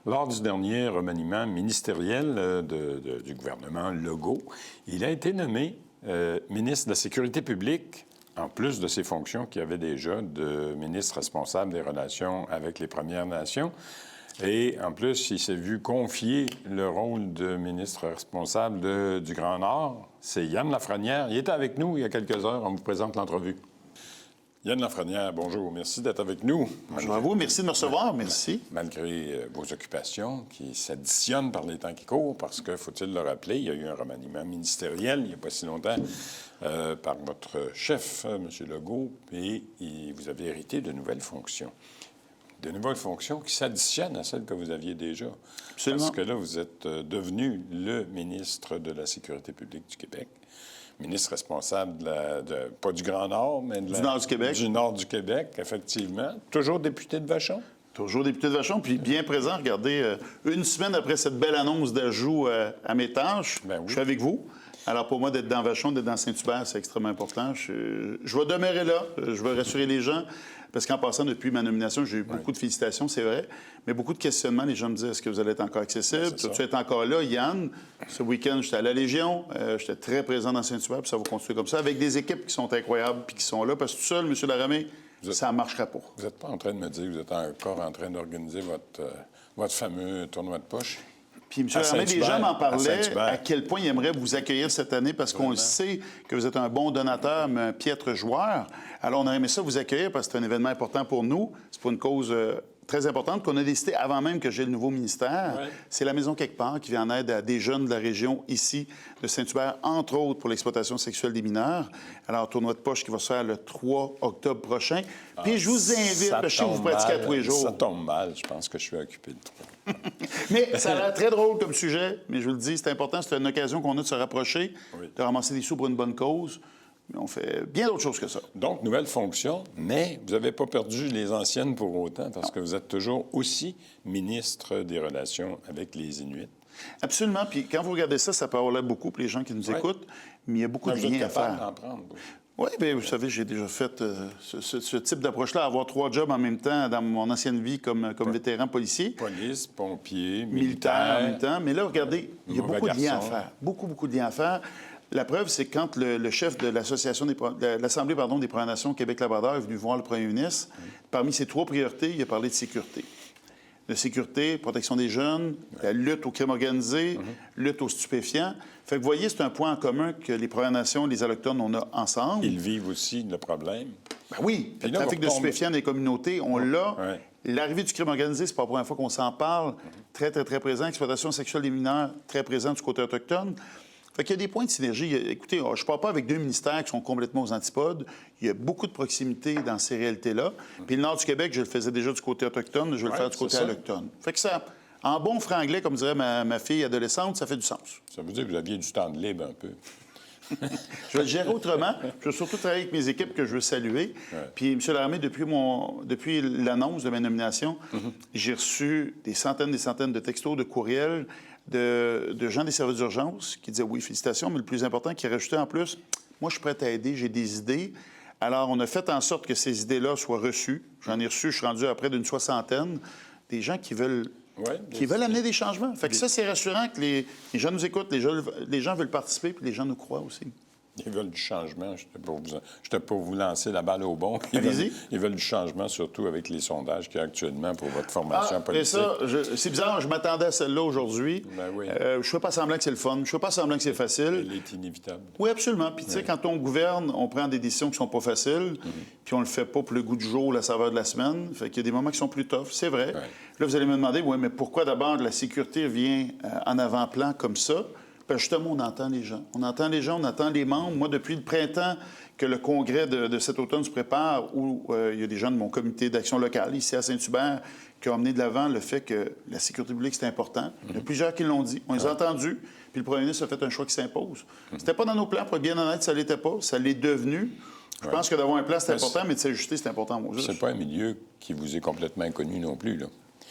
Lors du dernier remaniement ministériel du gouvernement Legault, il a été nommé ministre de la Sécurité publique, en plus de ses fonctions qu'il avait déjà de ministre responsable des relations avec les Premières Nations. Et en plus, il s'est vu confier le rôle de ministre responsable du Grand Nord. C'est Yann Lafrenière. Il était avec nous il y a quelques heures. On vous présente l'entrevue. Yann Lafrenière, bonjour. Merci d'être avec nous. Bonjour à vous. Merci de me recevoir. Merci. Malgré vos occupations qui s'additionnent par les temps qui courent, parce que, faut-il le rappeler, il y a eu un remaniement ministériel il n'y a pas si longtemps par votre chef, M. Legault, et vous avez hérité de nouvelles fonctions. De nouvelles fonctions qui s'additionnent à celles que vous aviez déjà. Absolument. Parce que là, vous êtes devenu le ministre de la Sécurité publique du Québec, ministre responsable pas du Grand Nord, mais du Nord du Québec. Du Nord du Québec, effectivement. Toujours député de Vachon? Toujours député de Vachon, puis bien présent. Regardez, une semaine après cette belle annonce d'ajout à mes tâches, ben oui. Je suis avec vous. Alors, pour moi, d'être dans Vachon, d'être dans Saint-Hubert, c'est extrêmement important. Je vais demeurer là. Je vais rassurer les gens. Parce qu'en passant, depuis ma nomination, j'ai eu beaucoup de félicitations, c'est vrai, mais beaucoup de questionnements. Les gens me disaient, est-ce que vous allez être encore accessible? Tu vas être encore là, Yann? Ce week-end, j'étais à la Légion. J'étais très présent dans Saint-Hubert, puis ça va continuer comme ça, avec des équipes qui sont incroyables puis qui sont là. Parce que tout seul, M. Laramé, ça ne marchera pas. Vous n'êtes pas en train de me dire que vous êtes encore en train d'organiser votre fameux tournoi de poche? Puis, M. Laramé, les gens m'en parlaient à quel point ils aimeraient vous accueillir cette année parce qu'on le sait que vous êtes un bon donateur, mais un piètre joueur. Alors, on aurait aimé ça vous accueillir parce que c'est un événement important pour nous. C'est pour une cause très importante qu'on a décidé avant même que j'ai le nouveau ministère. Ouais. C'est la Maison Quelque part qui vient en aide à des jeunes de la région ici, de Saint-Hubert, entre autres pour l'exploitation sexuelle des mineurs. Alors, tournoi de poche qui va se faire le 3 octobre prochain. Puis, je vous invite, parce que vous pratiquez à tous les jours. Ça tombe mal. Je pense que je suis occupé de 3. Mais ça a l'air très drôle comme sujet, mais je vous le dis, c'est important. C'est une occasion qu'on a de se rapprocher, de ramasser des sous pour une bonne cause. Mais on fait bien d'autres choses que ça. Donc, nouvelle fonction, mais vous n'avez pas perdu les anciennes pour autant, parce que vous êtes toujours aussi ministre des Relations avec les Inuits. Absolument. Puis quand vous regardez ça, ça peut avoir l'air beaucoup pour les gens qui nous écoutent, mais il y a beaucoup de liens à faire. D'en prendre, oui, bien, vous savez, j'ai déjà fait ce type d'approche-là, avoir 3 jobs en même temps dans mon ancienne vie comme vétéran policier. Police, pompier, militaire en même temps. Mais là, regardez, il y a beaucoup de liens à faire. Beaucoup de liens à faire. La preuve, c'est quand le chef de l'Assemblée des Premières Nations Québec-Labrador est venu voir le premier ministre, parmi ses 3 priorités, il a parlé de sécurité. De sécurité, protection des jeunes, la lutte au crime organisé, lutte aux stupéfiants. Fait que vous voyez, c'est un point en commun que les Premières Nations et les Autochtones, on a ensemble. Ils vivent aussi le problème. Ben oui, le trafic de stupéfiants dans les communautés, on l'a. Ouais. L'arrivée du crime organisé, c'est pas la première fois qu'on s'en parle. Très présent. Exploitation sexuelle des mineurs, très présent du côté autochtone. Fait qu'il y a des points de synergie. Écoutez, je ne parle pas avec 2 ministères qui sont complètement aux antipodes. Il y a beaucoup de proximité dans ces réalités-là. Puis le nord du Québec, je le faisais déjà du côté autochtone, je vais le faire du côté allochtone. Fait que ça, en bon franglais, comme dirait ma fille adolescente, ça fait du sens. Ça veut dire que vous aviez du temps de libre un peu. Je vais le gérer autrement. Je vais surtout travailler avec mes équipes que je veux saluer. Ouais. Puis, M. Laramé, depuis l'annonce de ma nomination, j'ai reçu des centaines de textos, de courriels de gens des services d'urgence qui disaient oui, félicitations, mais le plus important, qui rajoutait en plus, moi, je suis prêt à aider, j'ai des idées. Alors, on a fait en sorte que ces idées-là soient reçues. J'en ai reçu, je suis rendu à près d'une 60aine, des gens qui veulent amener des changements. Fait que ça, c'est rassurant que les gens nous écoutent, les gens veulent participer, puis les gens nous croient aussi. Ils veulent du changement. J'étais pour vous lancer la balle au bon. Ils veulent du changement, surtout avec les sondages qu'il y a actuellement pour votre formation politique. Et ça, c'est bizarre, je m'attendais à celle-là aujourd'hui. Ben oui. Je ne fais pas semblant que c'est le fun. Je ne fais pas semblant que c'est facile. Elle est inévitable. Oui, absolument. Puis, tu sais, quand on gouverne, on prend des décisions qui ne sont pas faciles, puis on le fait pas pour le goût du jour, la saveur de la semaine. Fait qu'il y a des moments qui sont plus tough, c'est vrai. Ouais. Là, vous allez me demander, oui, mais pourquoi d'abord la sécurité vient en avant-plan comme ça? Bien, justement, on entend les gens. On entend les membres. Moi, depuis le printemps que le congrès de cet automne se prépare, où il y a des gens de mon comité d'action locale, ici à Saint-Hubert, qui ont amené de l'avant le fait que la sécurité publique, c'est important. Il y a plusieurs qui l'ont dit. On les a entendus. Puis le premier ministre a fait un choix qui s'impose. C'était pas dans nos plans, pour être bien honnête, ça l'était pas. Ça l'est devenu. Je pense que d'avoir un plan, c'est important, mais de s'ajuster, c'est important. C'est pas un milieu qui vous est complètement inconnu non plus, là.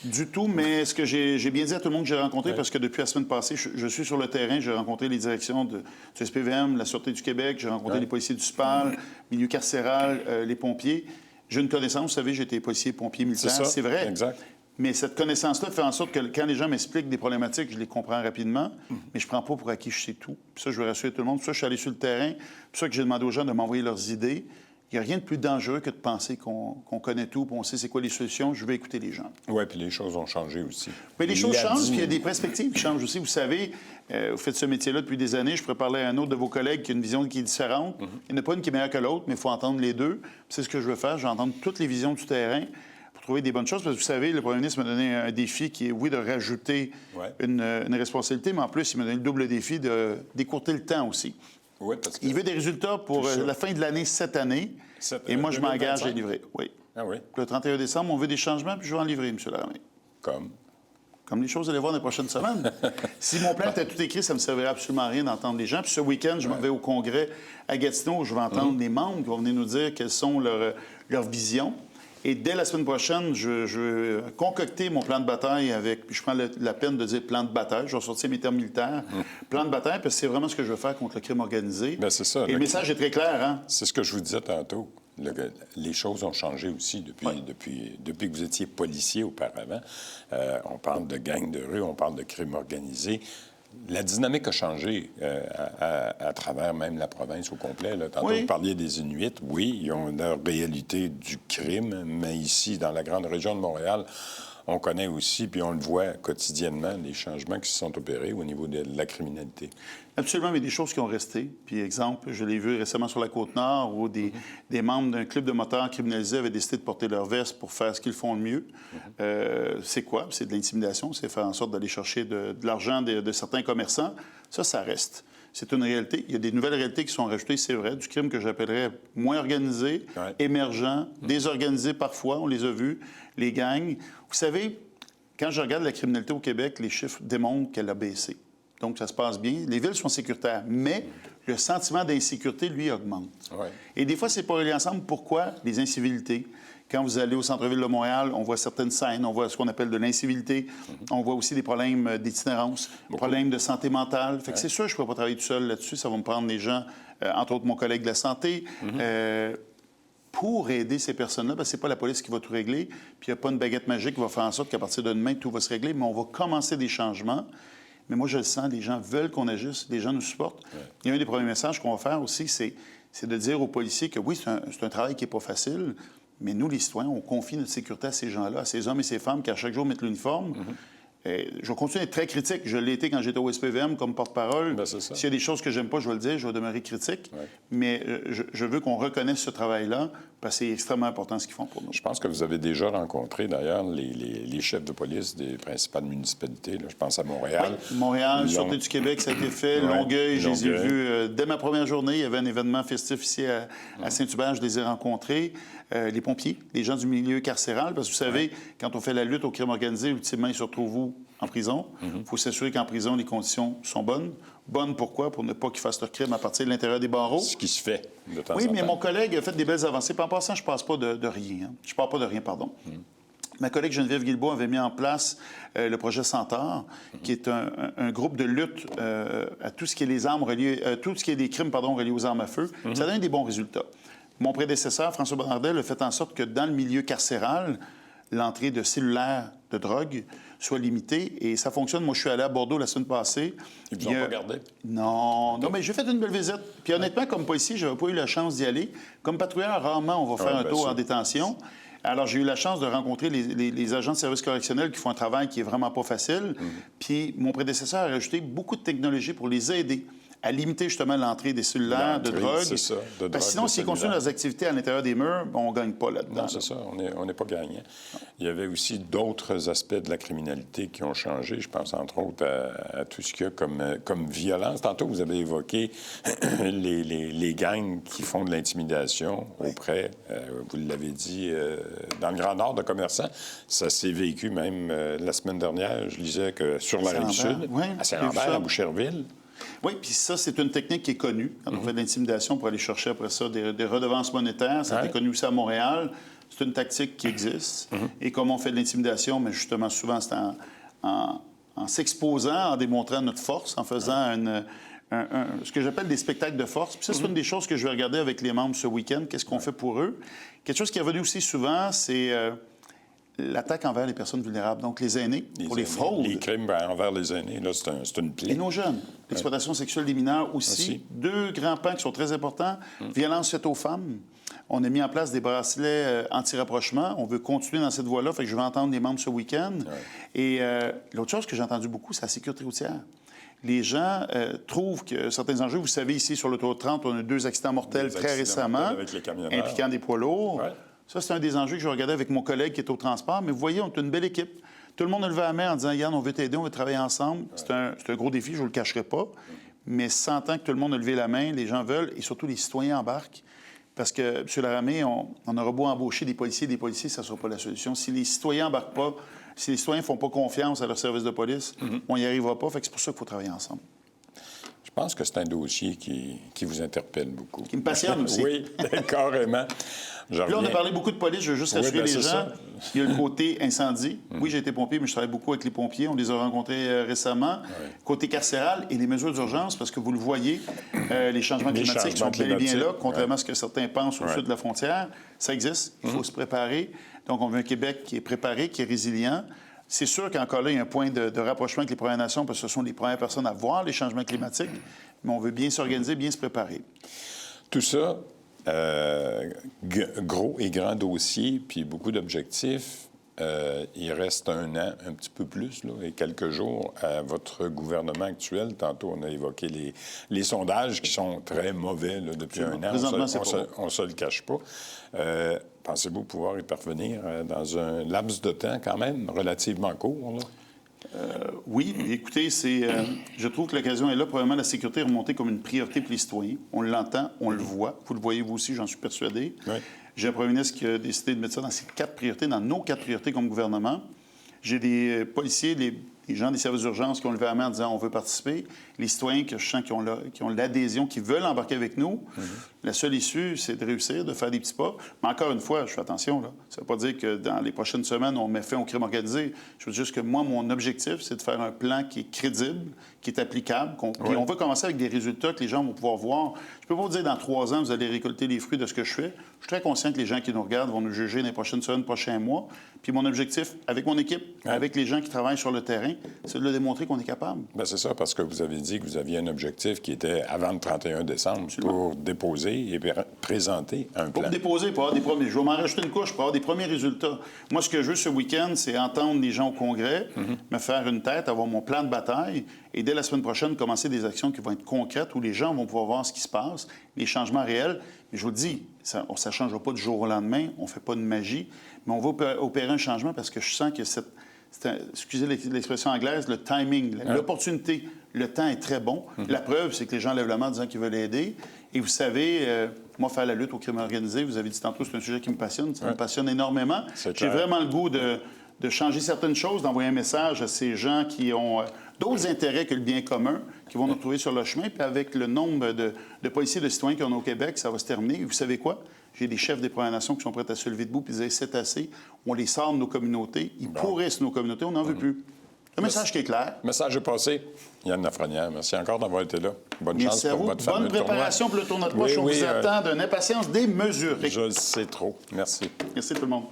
Du tout, mais ce que j'ai bien dit à tout le monde que j'ai rencontré, parce que depuis la semaine passée, je suis sur le terrain, j'ai rencontré les directions du SPVM, la Sûreté du Québec, j'ai rencontré les policiers du SPAL, milieu carcéral, les pompiers. J'ai une connaissance, vous savez, j'ai été policier, pompier, militaire, c'est vrai. Exact. Mais cette connaissance-là fait en sorte que quand les gens m'expliquent des problématiques, je les comprends rapidement, mais je ne prends pas pour acquis je sais tout. Puis ça, je veux rassurer tout le monde. Puis ça, je suis allé sur le terrain. Puis ça que j'ai demandé aux gens de m'envoyer leurs idées. Il n'y a rien de plus dangereux que de penser qu'on connaît tout, puis on sait c'est quoi les solutions. Je vais écouter les gens. Oui, puis les choses ont changé aussi. Mais les choses changent, puis il y a des perspectives qui changent aussi. Vous savez, vous faites ce métier-là depuis des années. Je pourrais parler à un autre de vos collègues qui a une vision qui est différente. Il n'y en a pas une qui est meilleure que l'autre, mais il faut entendre les deux. Puis c'est ce que je veux faire. Je vais entendre toutes les visions du terrain pour trouver des bonnes choses. Parce que vous savez, le premier ministre m'a donné un défi qui est, oui, de rajouter une responsabilité, mais en plus, il m'a donné le double défi d'écourter le temps aussi. Oui, parce que... Il veut des résultats pour la fin de l'année cette année. Et moi, je m'engage à livrer. Oui. Ah oui? Le 31 décembre, on veut des changements, puis je vais en livrer, M. Laramé. Comme les choses, vous allez voir dans les prochaines semaines. Si mon plan était tout écrit, ça ne me servirait absolument à rien d'entendre les gens. Puis ce week-end, je m'en vais au Congrès à Gatineau, où je vais entendre les membres qui vont venir nous dire quelles sont leurs visions. Et dès la semaine prochaine, je vais concocter mon plan de bataille avec... Puis je prends la peine de dire plan de bataille. Je vais sortir mes termes militaires. Plan de bataille, parce que c'est vraiment ce que je veux faire contre le crime organisé. Bien, c'est ça. Et le message est très clair, hein? C'est ce que je vous disais tantôt. Les choses ont changé aussi depuis que vous étiez policier auparavant. On parle de gangs de rue, on parle de crime organisé. La dynamique a changé à travers même la province au complet. Là. Tantôt, vous parliez des Inuits. Oui, ils ont leur réalité du crime, mais ici, dans la grande région de Montréal, on connaît aussi, puis on le voit quotidiennement, les changements qui se sont opérés au niveau de la criminalité. Absolument, mais des choses qui ont resté. Puis, exemple, je l'ai vu récemment sur la Côte-Nord, où des membres d'un club de motards criminalisés avaient décidé de porter leur veste pour faire ce qu'ils font le mieux. C'est quoi? C'est de l'intimidation. C'est faire en sorte d'aller chercher de l'argent de certains commerçants. Ça reste. C'est une réalité. Il y a des nouvelles réalités qui sont rajoutées, c'est vrai, du crime que j'appellerais moins organisé, émergent, désorganisé parfois, on les a vus, les gangs. Vous savez, quand je regarde la criminalité au Québec, les chiffres démontrent qu'elle a baissé. Donc, ça se passe bien. Les villes sont sécuritaires, mais le sentiment d'insécurité, lui, augmente. Et des fois, c'est pas relié ensemble. Pourquoi? Les incivilités. Quand vous allez au centre-ville de Montréal, on voit certaines scènes, on voit ce qu'on appelle de l'incivilité. On voit aussi des problèmes d'itinérance, des problèmes de santé mentale. Fait que c'est sûr, je ne pourrais pas travailler tout seul là-dessus. Ça va me prendre des gens, entre autres mon collègue de la santé, pour aider ces personnes-là. Parce que ce n'est pas la police qui va tout régler. Puis il n'y a pas une baguette magique qui va faire en sorte qu'à partir de demain, tout va se régler. Mais on va commencer des changements. Mais moi, je le sens, les gens veulent qu'on agisse, les gens nous supportent. Il y a un des premiers messages qu'on va faire aussi, c'est de dire aux policiers que oui, c'est un travail qui n'est pas facile, mais nous, les citoyens, on confie notre sécurité à ces gens-là, à ces hommes et ces femmes qui, à chaque jour, mettent l'uniforme. Je vais continuer d'être très critique. Je l'ai été quand j'étais au SPVM comme porte-parole. S'il y a des choses que j'aime pas, je vais le dire, je vais demeurer critique. Mais je veux qu'on reconnaisse ce travail-là parce que c'est extrêmement important ce qu'ils font pour nous. Je pense que vous avez déjà rencontré, d'ailleurs, les chefs de police des principales municipalités. Là. Je pense à Montréal. Oui, Montréal, Sûreté du Québec, ça a été fait. Longueuil, je les ai vus. Dès ma première journée, il y avait un événement festif ici à Saint-Hubert. Je les ai rencontrés. Les pompiers, les gens du milieu carcéral, parce que vous savez, quand on fait la lutte au crime organisé, ultimement, ils se retrouvent où? En prison. Il faut s'assurer qu'en prison, les conditions sont bonnes. Bonnes pourquoi? Pour ne pas qu'ils fassent leur crime à partir de l'intérieur des barreaux. Ce qui se fait de temps en temps. Oui, mais mon collègue a fait des belles avancées. Puis en passant, je ne passe pas de rien. Hein. Je ne parle pas de rien, pardon. Ma collègue Geneviève Guilbeault avait mis en place le projet Centaure, qui est un groupe de lutte à tout ce qui est les armes reliées, tout ce qui est des crimes, reliés aux armes à feu. Ça donne des bons résultats. Mon prédécesseur, François Bonnardel, a fait en sorte que dans le milieu carcéral, l'entrée de cellulaires de drogue soit limitée. Et ça fonctionne. Moi, je suis allé à Bordeaux la semaine passée. Ils vous ont pas gardé? Non, mais j'ai fait une belle visite. Puis honnêtement, comme policier, je n'avais pas eu la chance d'y aller. Comme patrouilleur, rarement, on va faire un tour en détention. Alors, j'ai eu la chance de rencontrer les agents de services correctionnels qui font un travail qui est vraiment pas facile. Puis mon prédécesseur a rajouté beaucoup de technologies pour les aider à limiter justement l'entrée des cellulaires de drogue. C'est ça, de drogue. Parce que sinon, s'ils continuent leurs activités à l'intérieur des murs, on ne gagne pas là-dedans. Non, c'est ça. On n'est pas gagnant. Il y avait aussi d'autres aspects de la criminalité qui ont changé. Je pense entre autres à tout ce qu'il y a comme violence. Tantôt, vous avez évoqué les gangs qui font de l'intimidation auprès, vous l'avez dit, dans le Grand Nord de commerçants. Ça s'est vécu même la semaine dernière. Je lisais que sur la Rive-Sud, à Saint-Lambert, à Boucherville. Oui, puis ça, c'est une technique qui est connue. Quand on fait de l'intimidation pour aller chercher après ça des redevances monétaires, ça a été connu aussi à Montréal. C'est une tactique qui existe. Et comme on fait de l'intimidation, mais justement, souvent, c'est en s'exposant, en démontrant notre force, en faisant ce que j'appelle des spectacles de force. Puis ça, c'est une des choses que je vais regarder avec les membres ce week-end. Qu'est-ce qu'on fait pour eux? Quelque chose qui est revenu aussi souvent, c'est l'attaque envers les personnes vulnérables, donc les aînés, pour les fraudes. Les crimes envers les aînés, là, c'est une plaie. Et nos jeunes. L'exploitation sexuelle des mineurs aussi. Deux grands pans qui sont très importants. Violence faite aux femmes. On a mis en place des bracelets anti-rapprochement. On veut continuer dans cette voie-là. Fait que je vais entendre les membres ce week-end. Et l'autre chose que j'ai entendu beaucoup, c'est la sécurité routière. Les gens trouvent que certains enjeux, vous savez, ici, sur l'autoroute 30, on a 2 accidents mortels très récemment, avec les camionneurs, impliquant des poids lourds. Ouais. Ça, c'est un des enjeux que je regardais avec mon collègue qui est au transport. Mais vous voyez, on est une belle équipe. Tout le monde a levé la main en disant, Yann, on veut t'aider, on veut travailler ensemble. C'est un gros défi, je ne vous le cacherai pas. Mais sentant que tout le monde a levé la main, les gens veulent, et surtout les citoyens embarquent. Parce que, M. Laramé, on aura beau embaucher des policiers, ça ne sera pas la solution. Si les citoyens n'embarquent pas, si les citoyens ne font pas confiance à leur service de police, on n'y arrivera pas. Fait que c'est pour ça qu'il faut travailler ensemble. Je pense que c'est un dossier qui vous interpelle beaucoup. Qui me passionne aussi. Oui, carrément. Là, on a parlé beaucoup de police. Je veux juste rassurer les gens. Ça. Il y a le côté incendie. Oui, j'ai été pompier, mais je travaille beaucoup avec les pompiers. On les a rencontrés récemment. Côté carcéral et les mesures d'urgence, parce que vous le voyez, les changements climatiques sont bel et bien là, contrairement à ce que certains pensent au sud de la frontière. Ça existe. Il faut se préparer. Donc, on veut un Québec qui est préparé, qui est résilient. C'est sûr qu'encore là, il y a un point de rapprochement avec les Premières Nations, parce que ce sont les premières personnes à voir les changements climatiques, mais on veut bien s'organiser, bien se préparer. Tout ça, gros et grand dossier, puis beaucoup d'objectifs. Il reste un an, un petit peu plus, là, et quelques jours à votre gouvernement actuel. Tantôt, on a évoqué les sondages qui sont très mauvais là, depuis un an. Présentement, On ne se le cache pas. Pensez-vous pouvoir y parvenir dans un laps de temps quand même relativement court, là? Oui, écoutez, je trouve que l'occasion est là. Probablement, la sécurité est remontée comme une priorité pour les citoyens. On l'entend, on le voit. Vous le voyez, vous aussi, j'en suis persuadé. Oui. J'ai un premier ministre qui a décidé de mettre ça dans ses 4 priorités, dans nos 4 priorités comme gouvernement. J'ai des policiers, des gens des services d'urgence qui ont levé la main en disant on veut participer. Les citoyens que je sens qui ont l'adhésion, qui veulent embarquer avec nous. La seule issue, c'est de réussir, de faire des petits pas. Mais encore une fois, je fais attention, là. Ça ne veut pas dire que dans les prochaines semaines, on met fin au crime organisé. Je veux dire juste que moi, mon objectif, c'est de faire un plan qui est crédible, qui est applicable. Puis on va commencer avec des résultats que les gens vont pouvoir voir. Je peux pas vous dire dans 3 ans, vous allez récolter les fruits de ce que je fais. Je suis très conscient que les gens qui nous regardent vont nous juger dans les prochaines semaines, prochains mois. Puis mon objectif, avec mon équipe, avec les gens qui travaillent sur le terrain, c'est de le démontrer qu'on est capable. Bien, c'est ça, parce que vous avez dit que vous aviez un objectif qui était avant le 31 décembre pour déposer et présenter un plan. Pour déposer, pour avoir des premiers... Je vais m'en rajouter une couche pour avoir des premiers résultats. Moi, ce que je veux ce week-end, c'est entendre les gens au Congrès, me faire une tête, avoir mon plan de bataille et dès la semaine prochaine, commencer des actions qui vont être concrètes où les gens vont pouvoir voir ce qui se passe, les changements réels. Mais je vous le dis, ça ne changera pas du jour au lendemain, on ne fait pas de magie, mais on va opérer un changement parce que je sens que excusez l'expression anglaise, le timing, l'opportunité, le temps est très bon. La preuve, c'est que les gens lèvent la main en disant qu'ils veulent aider. Et vous savez, moi, faire la lutte au crime organisé, vous avez dit tantôt, c'est un sujet qui me passionne. Ça me passionne énormément. J'ai vraiment le goût de changer certaines choses, d'envoyer un message à ces gens qui ont d'autres intérêts que le bien commun, qui vont nous retrouver sur le chemin. Puis avec le nombre de policiers, de citoyens qu'on a au Québec, ça va se terminer. Et vous savez quoi? J'ai des chefs des Premières Nations qui sont prêts à se lever debout et dire c'est assez. On les sort de nos communautés. Ils pourrissent nos communautés. On n'en veut plus. Un message qui est clair. Message est passé. Yann Lafrenière, merci encore d'avoir été là. Bonne chance pour votre fameux tournoi. Bonne préparation pour le tournoi de poche. On vous attend d'une impatience démesurée. Je le sais trop. Merci. Merci tout le monde.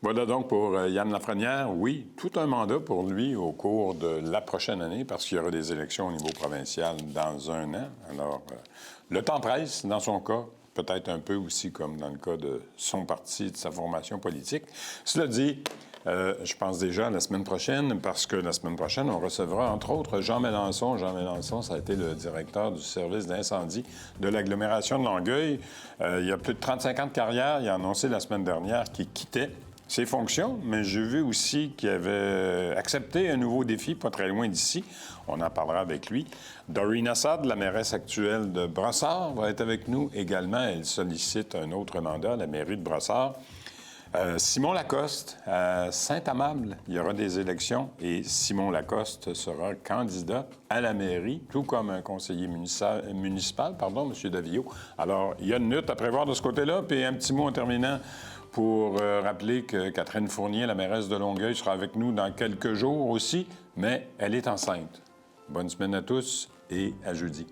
Voilà donc pour Yann Lafrenière. Oui, tout un mandat pour lui au cours de la prochaine année parce qu'il y aura des élections au niveau provincial dans un an. Alors, le temps presse dans son cas, peut-être un peu aussi comme dans le cas de son parti, de sa formation politique. Cela dit, je pense déjà à la semaine prochaine, parce que la semaine prochaine, on recevra, entre autres, Jean Mélenchon. Jean Mélenchon, ça a été le directeur du service d'incendie de l'agglomération de Longueuil. Il y a plus de 35 ans de carrière. Il a annoncé la semaine dernière qu'il quittait ses fonctions, mais j'ai vu aussi qu'il avait accepté un nouveau défi, pas très loin d'ici. On en parlera avec lui. Doreen Assad, la mairesse actuelle de Brossard, va être avec nous également. Elle sollicite un autre mandat à la mairie de Brossard. Simon Lacoste, à Saint-Amable, il y aura des élections et Simon Lacoste sera candidat à la mairie, tout comme un conseiller municipal, M. Davio. Alors, il y a une lutte à prévoir de ce côté-là. Puis un petit mot en terminant pour rappeler que Catherine Fournier, la mairesse de Longueuil, sera avec nous dans quelques jours aussi, mais elle est enceinte. Bonne semaine à tous et à jeudi.